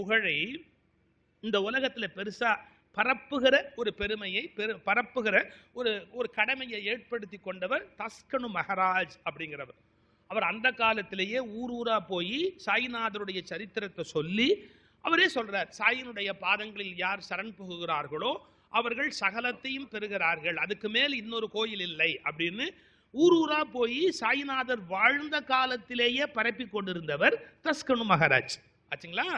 புகழை இந்த உலகத்துல பெருசா பரப்புகிற ஒரு பெருமையை பரப்புகிற ஒரு கடமையை ஏற்படுத்தி கொண்டவர் தஸ்கனு மகாராஜ் அப்படிங்கிறவர். அவர் அந்த காலத்திலேயே ஊர் ஊரா போய் சாய்நாதருடைய சரித்திரத்தை சொல்லி அவரே சொல்றார், சாயினுடைய பாதங்களில் யார் சரண் புகுகிறார்களோ அவர்கள் சகலத்தையும் பெறுகிறார்கள், அதுக்கு மேல் இன்னொரு கோயில் இல்லை அப்படின்னு ஊர் ஊரா போய் சாய்நாதர் வாழ்ந்த காலத்திலேயே பரப்பி கொண்டிருந்தவர் தஸ்கனு மகாராஜ் ஆச்சுங்களா.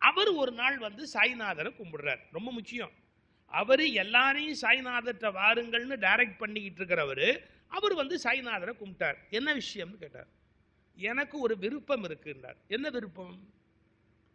அவர் ஒரு நாள் வந்து சாய்நாதரை கும்பிடுறார். ரொம்ப முக்கியம், அவரு எல்லாரையும் சாய்நாதர்கிட்ட வாருங்கள்னு டைரக்ட் பண்ணிக்கிட்டு இருக்கிறவரு அவர் வந்து சாய்நாதரை கும்பிட்டார். என்ன விஷயம்னு கேட்டார். எனக்கு ஒரு விருப்பம் இருக்குன்றார். என்ன விருப்பம்?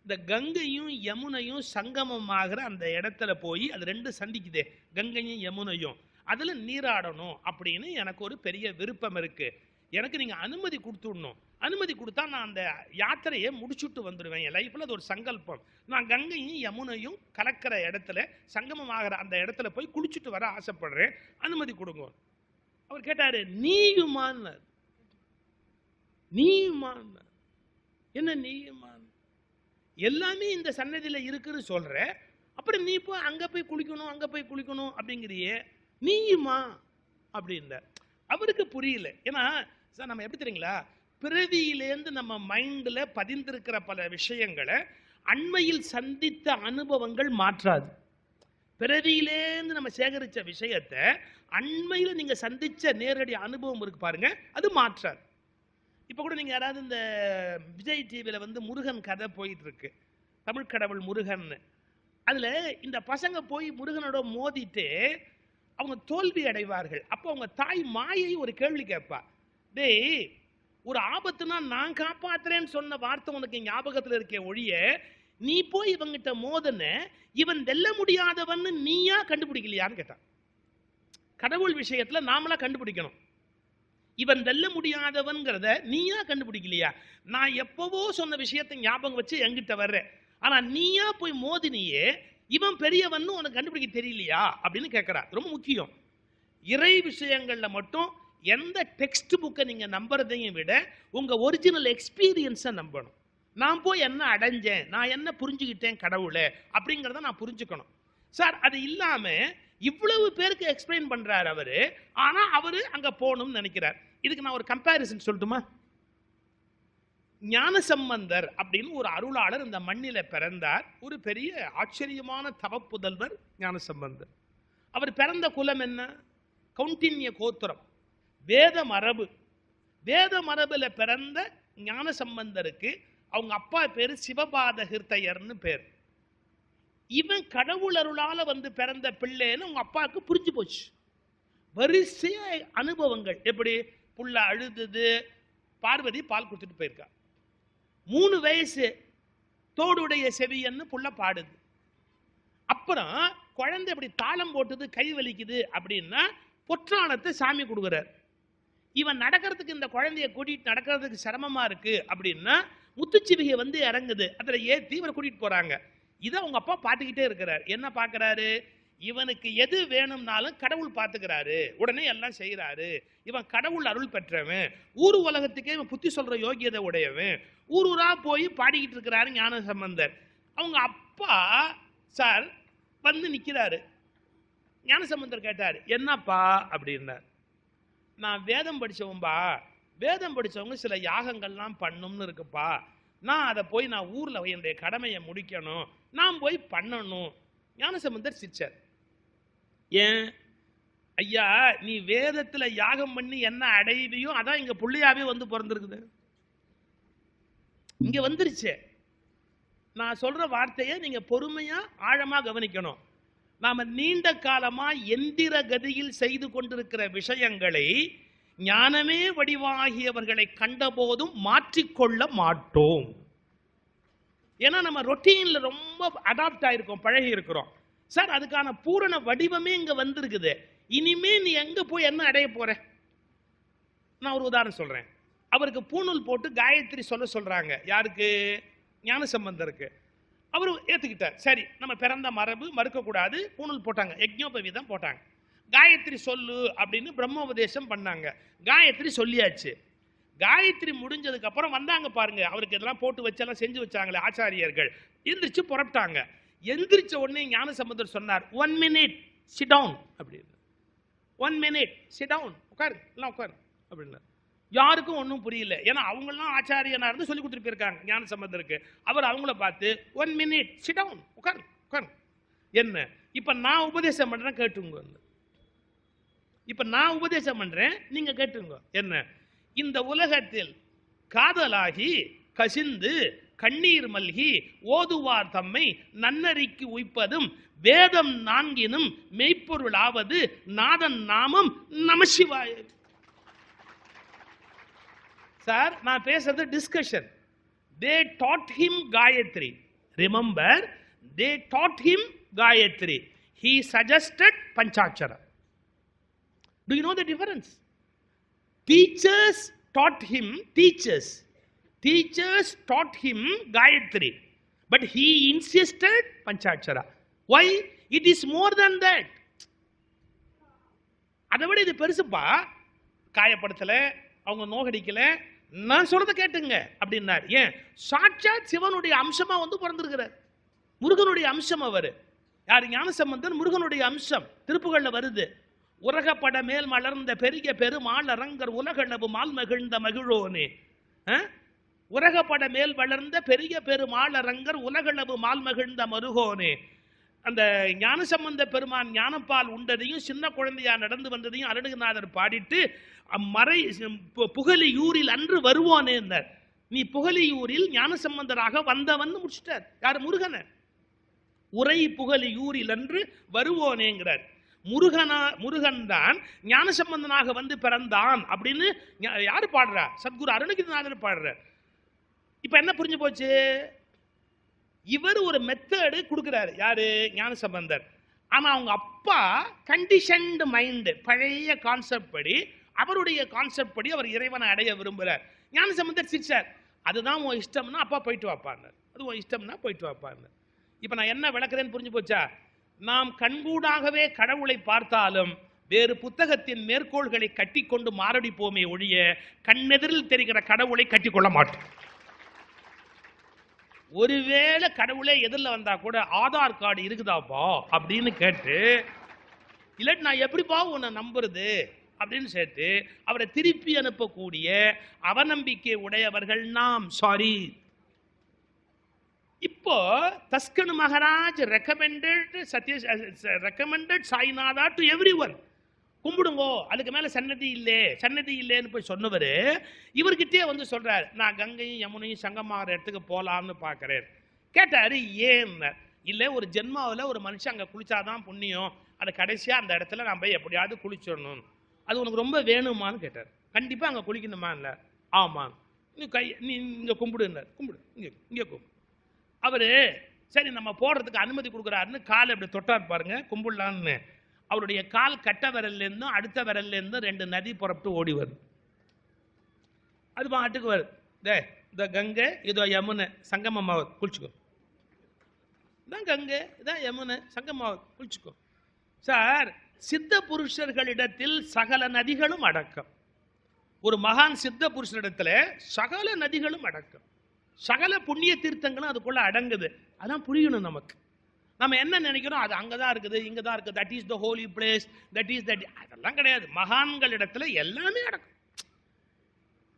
இந்த கங்கையும் யமுனையும் சங்கமம் ஆகிற அந்த இடத்துல போய் அது ரெண்டு சந்திக்குதே, கங்கையும் யமுனையும், அதுல நீராடணும் அப்படின்னு எனக்கு ஒரு பெரிய விருப்பம் இருக்கு. எனக்கு நீங்க அனுமதி கொடுத்துடணும். அனுமதி கொடுத்தா நான் அந்த யாத்திரையை முடிச்சுட்டு வந்துடுவேன். என் லைஃப்ல அது ஒரு சங்கல்பம். நான் கங்கையும் யமுனையும் கலக்கிற இடத்துல சங்கமம் ஆகிற அந்த இடத்துல போய் குளிச்சுட்டு வர ஆசைப்படுறேன், அனுமதி கொடுங்க. அவர் கேட்டாரு, நீயுமான்? என்ன நீயுமான்? எல்லாமே இந்த சன்னதியில இருக்குன்னு சொல்ற, அப்புறம் நீ போய் அங்க போய் குளிக்கணும் அங்க போய் குளிக்கணும் அப்படிங்கிறியே, நீயுமா அப்படின்ற. அவருக்கு புரியல. ஏன்னா சார் நம்ம எப்படி தெரியுங்களா, பிறவியிலேருந்து நம்ம மைண்ட்ல பதிந்திருக்கிற பல விஷயங்களை அண்மையில் சந்தித்த அனுபவங்கள் மாற்றாது. பிறவியிலேருந்து நம்ம சேகரிச்ச விஷயத்தை அண்மையில் நீங்க சந்திச்ச நேரடி அனுபவம் இருக்கு பாருங்க, அது மாற்றாது. இப்ப கூட நீங்க யாராவது இந்த விஜய் டிவியில வந்து முருகன் கதை போயிட்டு இருக்கு, தமிழ் கடவுள் முருகன், அதுல இந்த பசங்க போய் முருகனோட மோதிட்டு அவங்க தோல்வி அடைவார்கள். அப்போ அவங்க தாய் மாயை ஒரு கேள்வி கேட்பா, டேய் ஒரு ஆபத்துனா நான் காப்பாத்துறேன்னு சொன்ன வார்த்தை உனக்கு ஞாபகத்துல இருக்கே ஒழிய, நீ போய் இவங்கிட்ட மோதன இவன் வெல்ல முடியாதவன்னு நீயா கண்டுபிடிக்கலையான்னு கேட்டான். கடவுள் விஷயத்துல நாமளா கண்டுபிடிக்கணும். இவன் வெல்ல முடியாதவன்கிறத நீயா கண்டுபிடிக்கலையா? நான் எப்பவோ சொன்ன விஷயத்தை ஞாபகம் வச்சு என்கிட்ட வர்ற, ஆனா நீயா போய் மோதினியே இவன் பெரியவன் உனக்கு கண்டுபிடிக்க தெரியலையா அப்படின்னு கேட்கிறா. ரொம்ப முக்கியம். இறை விஷயங்கள்ல மட்டும் எந்த டெக்ஸ்ட் புக்கை நீங்க நம்புறதையும் விட உங்க ஒரிஜினல் எக்ஸ்பீரியன்ஸை நம்பணும். நான் போய் என்ன அடைஞ்சேன், நான் என்ன புரிஞ்சுக்கிட்டேன் கடவுளை அப்படிங்கிறத நான் புரிஞ்சுக்கணும். சார் அது இல்லாம இவ்வளவு பேருக்கு எக்ஸ்பிளைன் பண்றாரு அவரு, ஆனா அவரு அங்க போகணும்னு நினைக்கிறார். இதுக்கு நான் ஒரு கம்பேரிசன் சொல்லட்டுமா? ஞானசம்பந்தர் அப்படின்னு ஒரு அருளாளர் இந்த மண்ணில பிறந்தார். ஒரு பெரிய ஆச்சரியமான தவப்புதல்வர் ஞானசம்பந்தர். அவர் பிறந்த குலம் என்ன? கௌண்டின்ய கோத்திரம், வேத மரபு. வேத மரபுல பிறந்த ஞானசம்பந்தருக்கு அவங்க அப்பா பேரு சிவபாத ஹிருதயர்னு பேர். இவன் கடவுள் அருளால வந்து பிறந்த பிள்ளைன்னு உங்க அப்பாவுக்கு புரிஞ்சு போச்சு. வரிசைய அனுபவங்கள். எப்படி? புள்ள அழுதுது, பார்வதி பால் கொடுத்துட்டு போயிருக்கா. 3 வயசு தோடுடைய செவியன்னு புள்ள பாடுது. அப்புறம் குழந்தை இப்படி தாளம் போட்டுது, கை வலிக்குது அப்படின்னா பொற்றானத்தை சாமி கொடுக்குறார். இவன் நடக்கிறதுக்கு, இந்த குழந்தைய கூட்டிட்டு நடக்கிறதுக்கு சிரமமா இருக்கு அப்படின்னா முத்துச்சிவிகை வந்து இறங்குது, அதுல ஏத்தி இவரை கூட்டிட்டு போறாங்க. இதை அவங்க அப்பா பார்த்துக்கிட்டே இருக்கிறார். என்ன பார்க்கிறாரு? இவனுக்கு எது வேணும்னாலும் கடவுள் பார்த்துக்கிறாரு, உடனே எல்லாம் செய்யறாரு. இவன் கடவுள் அருள் பெற்றவன், ஊர் உலகத்துக்கே இவன் புத்தி சொல்ற யோகியதை உடையவன். ஊர் ஊரா போய் பாடிக்கிட்டு இருக்கிறாரு ஞானசம்பந்தர். அவங்க அப்பா சார் வந்து நிக்கிறாரு. ஞானசம்பந்தர் கேட்டார், என்னப்பா அப்படின்னார். நான் வேதம் படிச்சவன்பா, வேதம் படிச்சவங்க சில யாகங்கள்லாம் பண்ணும்னு இருக்குப்பா, நான் அதை போய் நான் ஊர்ல என்னுடைய கடமையை முடிக்கணும், நான் போய் பண்ணணும். ஞானசம்பந்தர் சிரிச்சார். ஏன் ஐயா, நீ வேதத்துல யாகம் பண்ணி என்ன அடைவியோ அதான் இங்க புள்ளையாவே வந்து பிறந்திருக்குது, இங்க வந்துருச்சு. நான் சொல்ற வார்த்தையை நீங்க பொறுமையா ஆழமா கவனிக்கணும். நாம நீண்ட காலமா எந்திர கதியில் செய்து கொண்டிருக்கிற விஷயங்களை ஞானமே வடிவாகியவர்களை கண்டபோதும் மாற்றிக்கொள்ள மாட்டோம். ஏன்னா நம்ம ரொட்டீன்ல ரொம்ப அடாப்ட் ஆயிருக்கோம், பழகி இருக்கிறோம். சார் அதுக்கான பூரண வடிவமே இங்க வந்திருக்குது. இனிமே நீ எங்க போய் என்ன அடைய போற? நான் ஒரு உதாரணம் சொல்றேன். அவருக்கு பூணூல் போட்டு காயத்ரி சொல்ல சொல்றாங்க. யாருக்கு? ஞானசம்பந்தருக்கு. அவரு ஏத்துக்கிட்டார். சரி, நம்ம பிறந்த மரபு மறுக்க கூடாது, பூணூல் போட்டாங்க, யஜ்ஞோபவீதம் போட்டாங்க. காயத்ரி சொல்லு அப்படின்னு பிரம்மோபதேசம் பண்ணாங்க. காயத்ரி சொல்லியாச்சு. காயத்ரி முடிஞ்சதுக்கு அப்புறம் வந்தாங்க பாருங்க, அவருக்கு இதெல்லாம் போட்டு வச்செல்லாம் செஞ்சு வச்சாங்களே ஆச்சாரியர்கள், எந்திரிச்சு புறப்பட்டாங்க. எந்திரிச்ச உடனே ஞானசம்பந்தர் சொன்னார், 1 minute sit down அப்படின்னு. 1 minute sit down, உட்காரு எல்லாம் உட்காரு அப்படின்னா. யாருக்கும் ஒன்றும் புரியல, ஏன்னா அவங்கெல்லாம் ஆச்சாரியனா இருந்து சொல்லி கொடுத்துட்டு போயிருக்காங்க ஞானசம்பந்தருக்கு. அவர் அவங்கள பார்த்து 1 minute sit down, உட்காரு உட்காரு. என்ன இப்ப நான் உபதேசம் பண்றேன் கேட்டுங்க, இப்ப நான் உபதேசம் பண்றேன் நீங்க கேட்டுங்க. என்ன, இந்த உலகத்தில் காதலாகி கசிந்து கண்ணீர் மல்கி ஓதுவார் தம்மை நன்னறிக்கு உய்ப்பதும் வேதம் நான்கினும் மெய்ப்பொருளாவது நாதன் நாமம் நமசிவாய. சார் நான் பேசுறது discussion. They taught him Gayatri. Remember, they taught him Gayatri. He suggested Panchakshara. Do you know the difference? Teachers taught him, teachers taught him Gayatri, but he insisted Panchakshara. Why? It is more than that. அதை விட இது பெருசுப்பா. காயப்படுத்தல, அவங்க நோகடிக்கல, நான் சொல்றத கேட்டுங்க அப்படின்னார். ஏன்? சாட்சாத் சிவனுடைய அம்சமா வந்து பிறந்திருக்கிறார், முருகனுடைய அம்சம் அவர். யார்? ஞானசம்பந்தன் முருகனுடைய அம்சம். திருப்புகள்ல வருது, உலகப்பட மேல் மலர்ந்த பெரிய பெருமாள் அரங்கர் உலகளவு மால் மகிழ்ந்த மகிழோனே. உலகப்பட மேல் வளர்ந்த பெரிய பெருமாள் அரங்கர் உலகளவு மால் மகிழ்ந்த மருகோனே. அந்த ஞானசம்பந்த பெருமான் ஞானப்பால் உண்டதையும் சின்ன குழந்தையா நடந்து வந்ததையும் அருணகிரிநாதர் பாடிட்டு மறை புகழியூரில் அன்று வருவோனே. நீ புகழியூரில் ஞானசம்பந்தராக வந்தவன் முடிச்சிட்டார். யார்? முருகனை. உரை புகழியூரில் அன்று வருவோனேங்கிறார். முருகன் தான் ஞானசம்பந்தனாக வந்து பிறந்தான் அப்படின்னு யாரு பாடுறா? சத்குரு அருணகிரிநாதர் பாடுறார். இப்ப என்ன புரிஞ்சு போச்சு? இவர் ஒரு மெத்தடு கொடுக்கிறாரு, யாரு? ஞானசம்பந்தர். ஆனா அவங்க அப்பா கண்டிஷன்டு மைண்ட், பழைய கான்செப்ட் படி, அவருடைய கான்செப்ட் படி அவர் இறைவனை அடைய விரும்புகிறார். ஞானசம்பந்தர் சிரிச்சார், அதுதான் உன் இஷ்டம்னா அப்பா போயிட்டு வாப்பாங்க, அது உன் இஷ்டம்னா போயிட்டு வாப்பாங்க. இப்ப நான் என்ன விளக்குறேன்னு புரிஞ்சு போச்சா? நாம் கண்கூடாகவே கடவுளை பார்த்தாலும் வேறு புத்தகத்தின் மேற்கோள்களை கட்டிக்கொண்டு மாரடிப்போமே ஒழிய கண்ணெதிரில் தெரிகிற கடவுளை கட்டிக்கொள்ள மாட்டோம். ஒருவேளை கடவுளே எதிரில் வந்தா கூட ஆதார் கார்டு இருக்குதாப்பா அப்படின்னு கேட்டு, இல்லாட்டி நான் எப்படிப்பா உன்னை நம்புறது அப்படின்னு சேர்த்து அவரை திருப்பி அனுப்பக்கூடிய அவநம்பிக்கை உடையவர்கள் நாம். சாரி. இப்போ தஸ்கன் Maharaj recommended Sainatha to everyone. கும்பிடுங்கோ, அதுக்கு மேல சன்னதி இல்லைன்னு போய் சொன்னவர் இவர்கிட்டே வந்து சொல்றாரு, நான் கங்கையும் யமுனையும் சங்கமாகிற இடத்துக்கு போலாம்னு பாக்குறேன். கேட்டாரு, ஏன்? இல்ல, ஒரு ஜென்மாவில் ஒரு மனுஷன் அங்க குளிச்சாதான் புண்ணியம், அது கடைசியா அந்த இடத்துல நான் போய் எப்படியாவது குளிச்சிடணும், அது உனக்கு ரொம்ப வேணுமான்னு கேட்டார். கண்டிப்பா அங்க குளிக்கணுமா? இல்ல. ஆமா. நீ இங்க கும்பிடு, இங்க கும்பிடு. அவரு சரி நம்ம போடுறதுக்கு அனுமதி கொடுக்குறாருன்னு காலை இப்படி தொட்டார் பாருங்க, கும்பிடலான்னு. அவருடைய கால் கட்ட விரல்ல இருந்தும் அடுத்த விரல்ல இருந்தும் 2 நதி புறப்பட்டு ஓடி வருது. அது பாட்டுக்கு வருது. இந்த கங்கை, இதோ யமுனை, சங்கமமாவது குளிச்சுக்கோ. இதான் கங்கை, இதான் யமுனை, சங்கமமாவது குளிச்சுக்கோ. சார், சித்த புருஷர்களிடத்தில் சகல நதிகளும் அடக்கம். ஒரு மகான் சித்த புருஷரிடத்துல சகல நதிகளும் அடக்கம், சகல புண்ணிய தீர்த்தங்களும் அதுக்குள்ள அடங்குது. அதான் புரியணும் நமக்கு. நம்ம என்ன நினைக்கிறோம், அது அங்கதான் இருக்குது, இங்கதான் இருக்குது, that is the Holi place, that is that. அதெல்லாம் கிடையாது. மகான்கள் இடத்துல எல்லாமே அடக்கும்.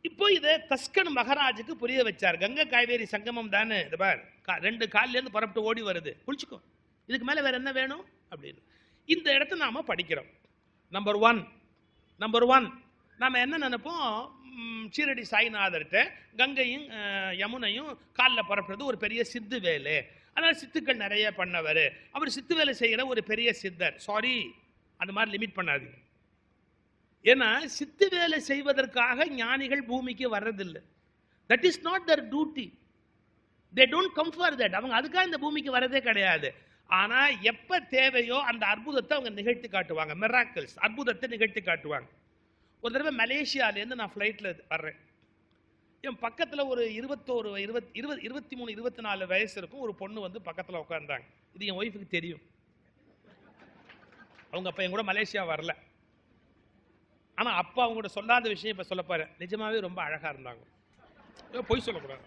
இப்போ இதை தஸ்கன் மகாராஜுக்கு புரிய வச்சார். கங்கை காவேரி சங்கமம் தானே, இது பார் 2 கால்ல இருந்து புறப்பட்டு ஓடி வருது, குளிச்சுக்கோ, இதுக்கு மேல வேற என்ன வேணும் அப்படின்னு. இந்த இடத்த நாம படிக்கிறோம். நம்பர் ஒன் நாம என்ன நினைப்போம், சீரடி சாய்நாதர்கிட்ட கங்கையும் யமுனையும் காலில் புறப்படுறது ஒரு பெரிய சித்து வேலை, அதனால சித்துக்கள் நிறைய பண்ணவர், அவர் சித்து வேலை செய்கிற ஒரு பெரிய சித்தர். சாரி, அந்த மாதிரி லிமிட் பண்ணாதீங்க. ஏன்னா சித்து வேலை செய்வதற்காக ஞானிகள் பூமிக்கு வர்றதில்லை. That is not their duty. They don't come for that. அவங்க அதுக்காக இந்த பூமிக்கு வரதே கிடையாது. ஆனா எப்ப தேவையோ அந்த அற்புதத்தை அவங்க நிகழ்த்தி காட்டுவாங்க. மிராக்கிள்ஸ், அற்புதத்தை நிகழ்த்தி காட்டுவாங்க. ஒரு தடவை மலேசியாலேருந்து நான் ஃப்ளைட்டில் வர்றேன். என் பக்கத்தில் ஒரு 23-24 வயசு இருக்கும் ஒரு பொண்ணு வந்து பக்கத்தில் உட்காந்துறாங்க. இது என் ஒய்ஃபுக்கு தெரியும். அவங்க அப்போ என் கூட மலேசியா வரல. ஆனா அப்பா அவங்க கூட சொல்லாத விஷயம் இப்ப சொல்ல பாரு, நிஜமாவே ரொம்ப அழகா இருந்தாங்க. பொய் சொல்லக்கூடாது.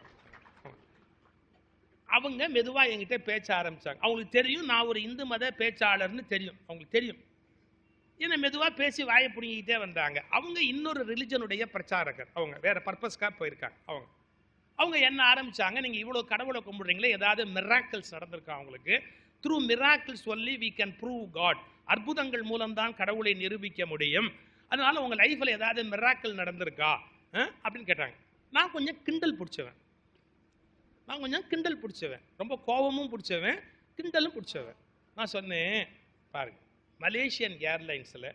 அவங்க மெதுவா என்கிட்ட பேச்ச ஆரம்பிச்சாங்க. அவங்களுக்கு தெரியும் நான் ஒரு இந்து மத பேச்சாளர்னு தெரியும், அவங்களுக்கு தெரியும். என்ன மெதுவா பேசி வாயை பிடிங்கிட்டே வந்தாங்க. அவங்க இன்னொரு ரிலிஜனுடைய பிரச்சாரகர், அவங்க வேற பர்பஸ்க்காக போயிருக்காங்க. அவங்க என்ன ஆரம்பிச்சாங்க, நீங்க இவ்வளவு கடவுளை கும்பிடுறீங்களே, ஏதாவது மிராக்கிள்ஸ் நடந்திருக்கா உங்களுக்கு? Through miracles only we can prove God. அற்புதங்கள் மூலம் தான் கடவுளை நிரூபிக்க முடியும். அதனால உங்க லைஃப்ல ஏதாவது மிராக்கிள் நடந்திருக்கா அப்படின்னு கேட்டாங்க. நான் கொஞ்சம் கிண்டல் பிடிச்சவன், ரொம்ப கோபமும் பிடிச்சவன், கிண்டலும் பிடிச்சவன். நான் சொன்னேன், பாருங்க, மலேசியன் ஏர்லைன்ஸ்ல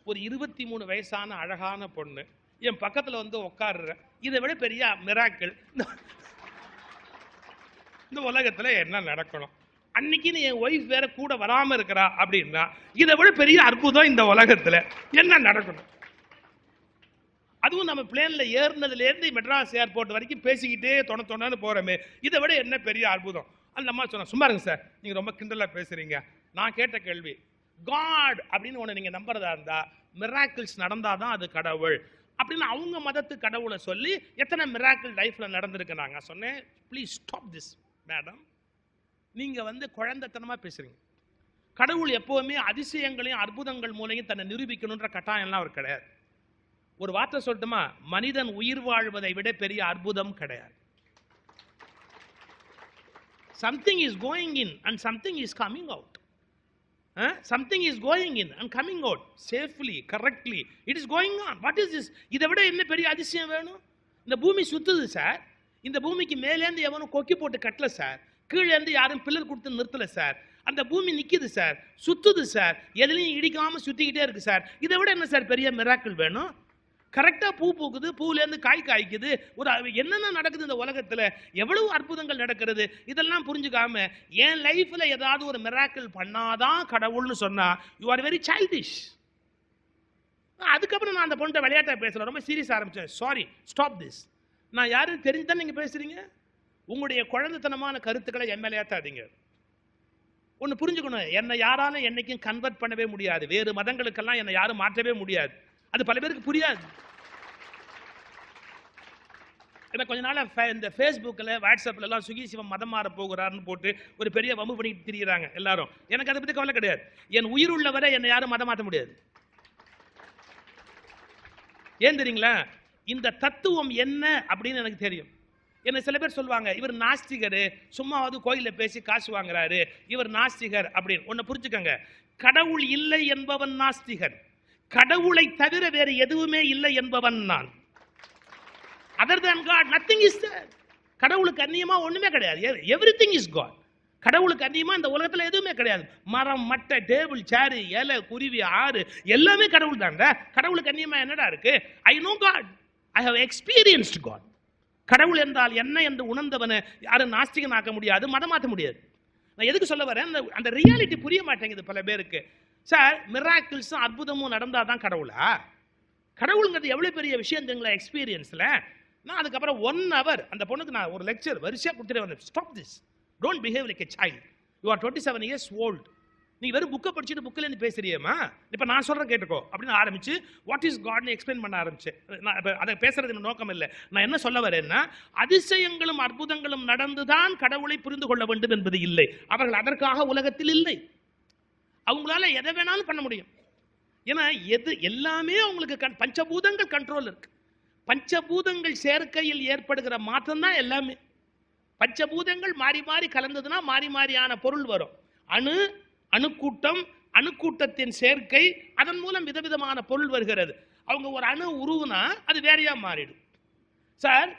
ஒரு 23 வயசான அழகான பொண்ணு என் பக்கத்துல வந்து உட்கார்ற, இதை விட பெரிய மிராக்கிள் இந்த உலகத்துல என்ன நடக்கணும்? அன்னைக்கு என் ஒய்ஃப் வேற கூட வராம இருக்கிறா அப்படின்னா, இதை விட பெரிய அற்புதம் இந்த உலகத்துல என்ன நடக்கணும்? அதுவும் நம்ம பிளேன்ல ஏறினதுல இருந்து மெட்ராஸ் ஏர்போர்ட் வரைக்கும் பேசிக்கிட்டே தொணன்னு போறோமே, இதை விட என்ன பெரிய அற்புதம்? அந்த அம்மா சொன்னா, சும்மா இருங்க சார், நீங்க ரொம்ப கிண்டலா பேசுறீங்க. நான் கேட்ட கேள்வி, காட் அப்படின்னு ஒண்ணு நீங்க நம்புறதா இருந்தா மிராக்கிள்ஸ் நடந்தாதான் அது கடவுள் அப்படின்னு அவங்க மதத்து கடவுளை சொல்லி எத்தனை மிராக்கிள் லைஃப்ல நடந்திருக்கு. நாங்க சொன்னேன், ப்ளீஸ் ஸ்டாப் திஸ் மேடம், நீங்க வந்து குழந்தைத்தனமா பேசுறீங்க. கடவுள் எப்பவுமே அதிசயங்களையும் அற்புதங்கள் மூலையும் தன்னை நிரூபிக்கணும்ன்ற கட்டாயம்லாம் அவர் கிடையாது. ஒரு வார்த்தை சொல்லட்டுமா, மனிதன் உயிர் வாழ்வதை விட பெரிய அற்புதம் கிடையாது. something is going in and something is coming out. Something is going in and coming out safely, correctly. It is going on. What is this? இதை விட என்ன பெரிய அதிசயம் வேணும்? இந்த பூமி சுத்துது சார். இந்த பூமிக்கு மேலேந்து எவனும் கொக்கி போட்டு கட்டல சார், கீழே இருந்து யாரும் பில்லர் கொடுத்து நிறுத்தல சார். அந்த பூமி நிக்குது சார், சுத்துது சார், எதுலையும் இடிக்காம சுத்திக்கிட்டே இருக்கு சார். இதை விட என்ன சார் பெரிய மிராக்கிள் வேணும்? கரெக்டா பூ பூக்குது, பூல இருந்து காய் காய்க்குது, ஒரு என்னென்ன நடக்குது இந்த உலகத்துல, எவ்வளவு அற்புதங்கள் நடக்கிறது. இதெல்லாம் புரிஞ்சுக்காம என் லைஃப்ல ஏதாவது ஒரு மிராக்கிள் பண்ணாதான் கடவுள்னு சொன்னா யூ ஆர் வெரி சைல்டிஷ். அதுக்கப்புறம் நான் அந்த பொண்ணை விளையாட்டா பேசல, ரொம்ப சீரியஸ் ஆரம்பிச்சேன். Sorry, stop this. நான் யாரும் தெரிஞ்சுதான் நீங்க பேசுறீங்க. உங்களுடைய குழந்தைத்தனமான கருத்துக்களை என் மேலே ஏத்தாதீங்க. ஒன்னு புரிஞ்சுக்கணும், என்னை யாராலும் என்னைக்கும் கன்வெர்ட் பண்ணவே முடியாது. வேறு மதங்களுக்கெல்லாம் என்னை யாரும் மாற்றவே முடியாது. அது பல பேருக்கு புரியாது. கொஞ்ச நாள் இந்த ஃபேஸ்புக்கில் வாட்ஸ்அப்ல எல்லாம் சுகி சிவம் மதம் மாற போகிறார்னு போட்டு ஒரு பெரிய வம்பு பண்ணிட்டு திரியிறாங்க எல்லாரும். எனக்கு அதை பத்தி கவலை கிடையாது. என் உயிர் உள்ளவரை என்னை யாரும் மதம் மாற்ற முடியாது. ஏன் தெரியுங்களா? இந்த தத்துவம் என்ன அப்படின்னு எனக்கு தெரியும். என்ன சில பேர் சொல்லுவாங்க, இவர் நாஸ்திகர், சும்மாவது கோயில பேசி காசு வாங்குறாரு, இவர் நாஸ்திகர் அப்படின்னு. ஒன்னு புரிஞ்சுக்கங்க, கடவுள் இல்லை என்பவன் நாஸ்திகர், கடவுளை தவிர வேறு எதுவுமே இல்லை என்பவன் நான். Other than God, nothing is there. கடவுளுக்கு அந்நியமா ஒண்ணுமே கிடையாது. Everything is God. கடவுளுக்கு அந்நியமா இந்த உலகத்துல எதுவுமே கிடையாது. மரம், மட்டை, டேபிள், சேரு, இலை, குருவி, ஆறு எல்லாமே கடவுள் தாங்க. கடவுளுக்கு அந்நியமா என்னடா இருக்கு? I know God. I have experienced God. கடவுள் என்றால் என்ன என்று உணர்ந்தவனை யாரும் நாஸ்திகன் ஆக்க முடியாது, மதம் மாற்ற முடியாது. நான் எதுக்கு சொல்ல வரேன், அந்த ரியாலிட்டி புரிய மாட்டேங்குது பல பேருக்கு. சார், மிராக்கிள்ஸும் அற்புதமும் நடந்தாதான் கடவுளா? கடவுளுங்கிறது எவ்வளவு பெரிய விஷயம் தெரியுங்களா எக்ஸ்பீரியன்ஸ்ல. நான் அதுக்கப்புறம் 1 hour அந்த பொண்ணுக்கு நான் ஒரு லெக்சர் வரிசையா கொடுத்துட்டு வந்தேன். Stop this, don't behave like a child, you are 27 years old. நீ வெறும் புக்கை படிச்சுட்டு புக்கில் இருந்து பேசுறியேமா, இப்ப நான் சொல்றேன் கேட்டுக்கோ அப்படின்னு ஆரம்பிச்சு வாட் இஸ் காட்னு எக்ஸ்பிளைன் பண்ண ஆரம்பிச்சேன். அதை பேசுறது நோக்கம் இல்லை. நான் என்ன சொல்ல வரேன்னா, அதிசயங்களும் அற்புதங்களும் நடந்துதான் கடவுளை புரிந்து கொள்ள வேண்டும் என்பது இல்லை. அவர்கள் அதற்காக உலகத்தில் இல்லை. அவங்களால எதை வேணாலும் பண்ண முடியும். ஏன்னா எல்லாமே அவங்களுக்கு பஞ்சபூதங்கள் கண்ட்ரோல் இருக்கு. பஞ்சபூதங்கள் சேர்க்கையில் ஏற்படுகிற மாற்றம் தான் எல்லாமே. பஞ்சபூதங்கள் மாறி மாறி கலந்ததுன்னா மாறி மாறியான பொருள் வரும். அணுக்கூட்டம், அணுக்கூட்டத்தின் சேர்க்கை, அதன் மூலம் விதவிதமான பொருள் வருகிறது. அவங்க ஒரு அணு உருவுனா அது வேறையா மாறிடும். சார்,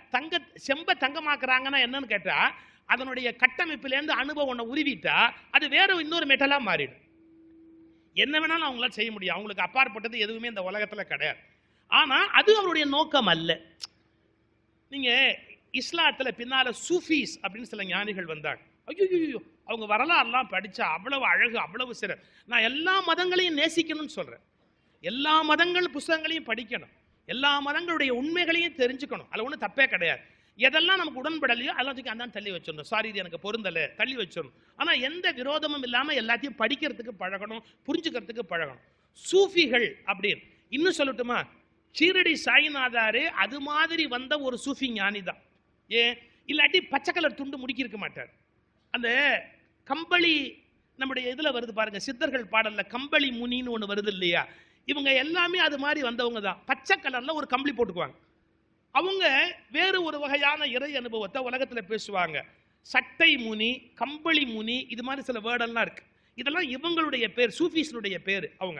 செம்ப தங்கமாக்குறாங்கன்னா என்னன்னு கேட்டா, அதனுடைய கட்டமைப்பிலேருந்து அணுவை ஒன்ன உருவிட்டா அது வேற இன்னொரு மெட்டலா மாறிடும். என்ன வேணாலும் அவங்களால செய்ய முடியும். அவங்களுக்கு அப்பாற்பட்டது எதுவுமே இந்த உலகத்துல கிடையாது. ஆனா அது அவருடைய நோக்கம் அல்ல. நீங்க இஸ்லாத்துல பின்னால சூஃபீஸ் அப்படின்னு சில ஞானிகள் வந்தாங்க. ஐயோ, அவங்க வரலாறுலாம் படிச்சா அவ்வளவு அழகு, அவ்வளவு சிறப்பு. நான் எல்லா மதங்களையும் நேசிக்கணும்னு சொல்றேன். எல்லா மதங்கள் புத்தகங்களையும் படிக்கணும், எல்லா மதங்களுடைய உண்மைகளையும் தெரிஞ்சுக்கணும். அதுல ஒன்றும் தப்பே கிடையாது. எதெல்லாம் நமக்கு உடன்படலையோ எல்லாத்துக்கும் அதான் தள்ளி வச்சிடணும். சாரி, இது எனக்கு பொருந்தலை, தள்ளி வச்சிடணும். ஆனா எந்த விரோதமும் இல்லாம எல்லாத்தையும் படிக்கிறதுக்கு பழகணும், புரிஞ்சுக்கிறதுக்கு பழகணும். சூஃபிகள் அப்படின்னு இன்னும் சொல்லட்டுமா, ஷீரடி சாய்நாதாரு அது மாதிரி வந்த ஒரு சூஃபி ஞானி தான். ஏன் இல்லாட்டி பச்சை கலர் துண்டு முடிக்கிருக்க மாட்டார். அந்த கம்பளி நம்முடைய இதுல வருது பாருங்க, சித்தர்கள் பாடல்ல கம்பளி முனின்னு ஒண்ணு வருது இல்லையா, இவங்க எல்லாமே அது மாதிரி வந்தவங்க தான். பச்சை கலர்ல ஒரு கம்பளி போட்டுக்குவாங்க. அவங்க வேறு ஒரு வகையான இறை அனுபவத்தை உலகத்துல பேசுவாங்க. சட்டை முனி, கம்பளி முனி, இது மாதிரி சில வேர்டெல்லாம் இருக்கு. இதெல்லாம் இவங்களுடைய பேர், சூஃபீஸ்னுடைய பேர். அவங்க